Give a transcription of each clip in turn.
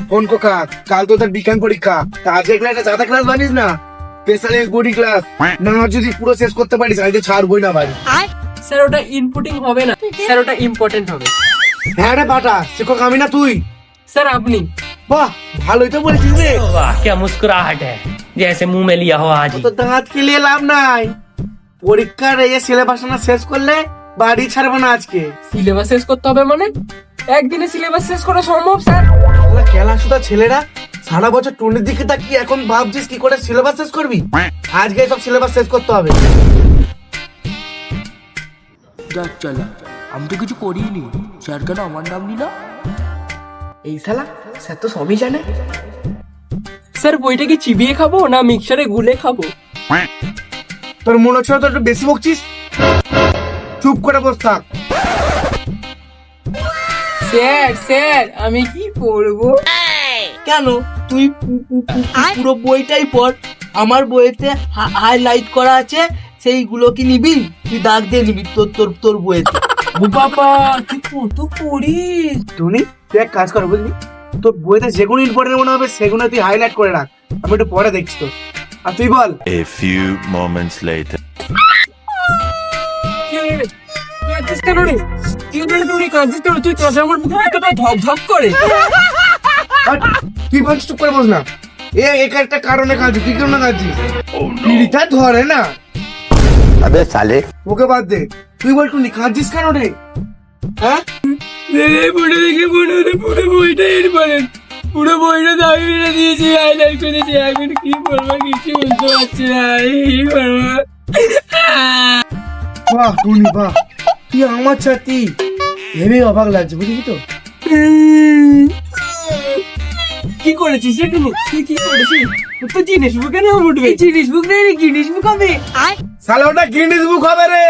Phone Coca, কাল তো তোর বিজ্ঞান পরীক্ষা, তা আজ একলা একটা জাদা ক্লাস বানিস না, স্পেশাল বডি ক্লাস না, যদি পুরো শেষ করতে পারিস আজকে ছাড়বই না ভাই। স্যার ওটা ইনপুটিং হবে না স্যার, ওটা ইম্পর্টেন্ট হবে। হ্যাঁ রে বাটা, শিক্ষক আমি না তুই? স্যার আপনি। বাহ, ভালোই তো বলেছিস রে। वाह क्या मुस्कुराहट है, जैसे मुंह में लिया हो आज ही। তো দাঁত খেলিয়ে লাভ নাই, পরীক্ষার এই সিলেবাস না শেষ করলে বাড়ি ছাড়বো না আজকে। সিলেবাস শেষ করতে হবে মানে? একদিনে সিলেবাস শেষ করা সম্ভব স্যার? খেলাধুলা ছেলেরা সারা বছর টুনির দিকে তাকিয়ে এখন ভাবছিস কি করে সিলেবাস শেষ করবি? আজকে সব সিলেবাস শেষ করতে হবে। দেখ চালা, আমি তো কিছু করিনি, স্যার কেন আমার নাম নিল? এই শালা, স্যার তো সবই জানে। স্যার বইটা কি চিবিয়ে খাবো না মিক্সারে গুলে খাবো? তোর মনে হচ্ছে তো একটু বেশি বকছিস, চুপ করে বস থাক। স্যার স্যার আমি কি পড়বো? কেন তুই পুরো বইটাই পড়, আমার বইতে হাইলাইট করা আছে, সেইগুলো কি নিবি? তুই দাগ দিয়ে নিবি তোর তোর তোর বইতে। ও বাবা, তুই কত পড়িস? টুনি, তুই এক কাজ কর বুঝলি, তোর বইতে যেগুলো ইম্পর্টেন্ট মনে হবে সেগুলো তুই হাইলাইট করে রাখ, আমি একটু পরে দেখছি তো। আর তুই বল। A few moments later. কাঁদছিস কেন রে? তুই কাঁদছিস কেন? তুই কাঁদে আমার মুখে এতটা ধপ ধপ করে। আর তুই বলছিস, চুপ করে বস না। একা একটা কারণে কাঁদছিস, তুই কেন কাঁদছিস? পিড়িটা ধরে না। अबे साले। ওকে বাদ দে, তুই বল টুনি কাঁদছিস কেন রে? হ্যাঁ, পড়ে দেখে মনে হলো পুরো বইটা ইম্পর্টেন্ট, পুরো বইটা দাবি মেরে দিয়েছি, হাইলাইট করে দিয়েছি, এখন কি বলবো কিছু বলতে পারছি না, কি করবো? বাহ টুনি বাহ, তুই আমার ছাতি, ভেবে অবাক লাগছে বুঝলি তো। কি করেছিস রে টুনু? তুই কি করেছিস? তোর তো জিনিস বুকে নাম উঠবে। জিনিস বুক নেই রে, গিনিস বুক হবে। শালা ওটা গিনিস বুক হবে রে।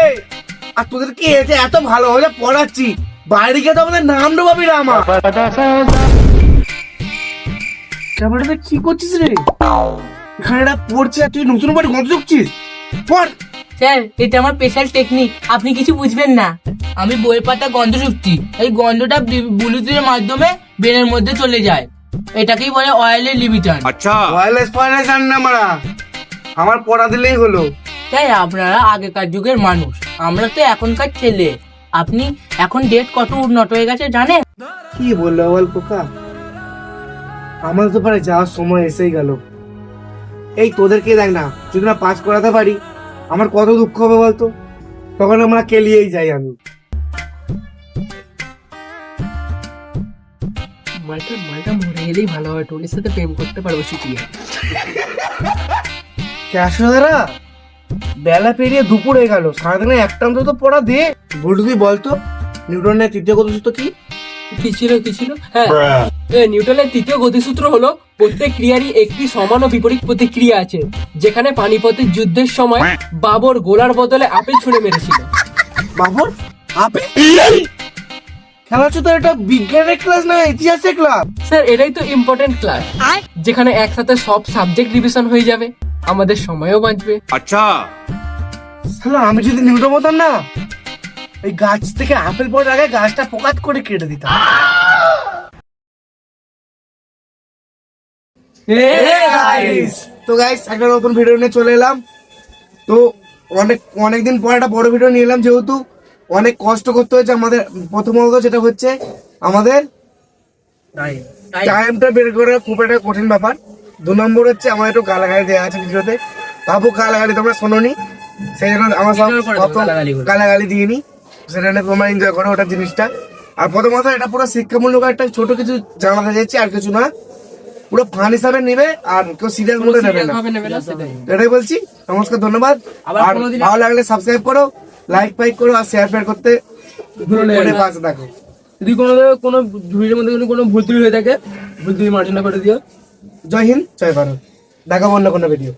আর তোদের কি এতে এত ভালো হলে পড়াচ্ছি, বাইরে গিয়ে তো আমাদের নাম ডোবাবি না আমার। ক্যামেরাটা কি করছিস রে? এখানে এটা পড়ছে আর তুই নতুন বাড়ি গন্ধ ঢুকছিস, পড়। স্যার এটা আমার স্পেশাল টেকনিক, আপনি কিছু বুঝবেন না। আমি বইয়ের পাতা গন্ধ ঢুকছি, এই গন্ধটা ব্লুটুথের মাধ্যমে ব্রেনের মধ্যে চলে যায়, এটাকেই বলে অয়েলের লিমিটার। ওয়ারলেস ফয়েলেস জান না মারা, আমার পড়া দিলেই হলো। তাই আপনারা আগেকার যুগের মানুষ, আমরা তো এখনকার ছেলে। আপনি এখন ডেট কত উন্নত হয়ে গেছে জানেন? কি বললো বল পোকা, আমার তো পারে যাওয়ার সময় এসেই গেল। এই তোদেরকে দেখ না, যদি না পাস করাতে পারি আমার কত দুঃখ হবে বলতো, তখন আমরা কেলিয়েই যাই। আমি মালটা মরে গেলেই ভালো হয়, টোনির সাথে প্রেম করতে পারবো শিখিয়ে। ক্যাশোদারা, বেলা পেরিয়ে দুপুর হয়ে গেল, সারাদিনে একটা অন্তত পড়া দে। বলটু তুই বলতো নিউটনের তৃতীয় গতিসূত্র কি? কি ছিল? হ্যাঁ, নিউটনের তৃতীয় গতিসূত্র হলো প্রত্যেক ক্রিয়ারই একটি সমান ও বিপরীত প্রতিক্রিয়া আছে। যেখানে পানিপথের যুদ্ধের সময় বাবর গোলার বদলে আপেল ছুঁড়ে মেরেছিল। বাবর আপে খেলা হচ্ছে তো, এটা বিজ্ঞানের ক্লাস না ইতিহাসের ক্লাস। স্যার এটাই তো ইম্পর্টেন্ট ক্লাস, যেখানে একসাথে সব সাবজেক্ট রিভিশন হয়ে যাবে, আমাদের সময়ও বাঁচবে। শালা আমি যদি নিউটন হতাম না, এই গাছ থেকে আপেল পড়ার আগে গাছটা পোকাত করে কেটে দিতাম। তো গাইস, একটা নতুন ভিডিও নিয়ে চলে এলাম। তো অনেকদিন পর একটা বড় ভিডিও নিয়ে এলাম, যেহেতু অনেক কষ্ট করতে হয়েছে আমাদের। প্রথমত যেটা হচ্ছে, আমাদের টাইমটা বের করা খুব একটা কঠিন ব্যাপার। 2 নম্বর হচ্ছে আমাদের একটু গালাগালি দেওয়া আছে ভিডিওতে, বাবু গালাগালি তোমরা শোনোনি, সেই জন্য আমার সব গালাগালি দিইনি, সেটা নিয়ে তোমরা এনজয় করো ওটা জিনিসটা। আর প্রথমত এটা পুরো শিক্ষামূলক একটা ছোট কিছু জানাতে চাইছি, আর কিছু না, পুরো ফান হিসাবে নেবে, আর কেউ সিরিয়াস মনে নেবে না, এটাই বলছি। নমস্কার, ধন্যবাদ। আর ভালো লাগলে সাবস্ক্রাইব করো, লাইক করো, আর শেয়ার করতে পাশে থাকো। যদি কোনো ভিডিওর মধ্যে কোনো ভুল ত্রুটি হয়ে থাকে, ভুল ত্রুটি মার্জনা করে দিও। জয় হিন্দ, জয় ভারত। দেখাবো অন্য কোনো ভিডিও।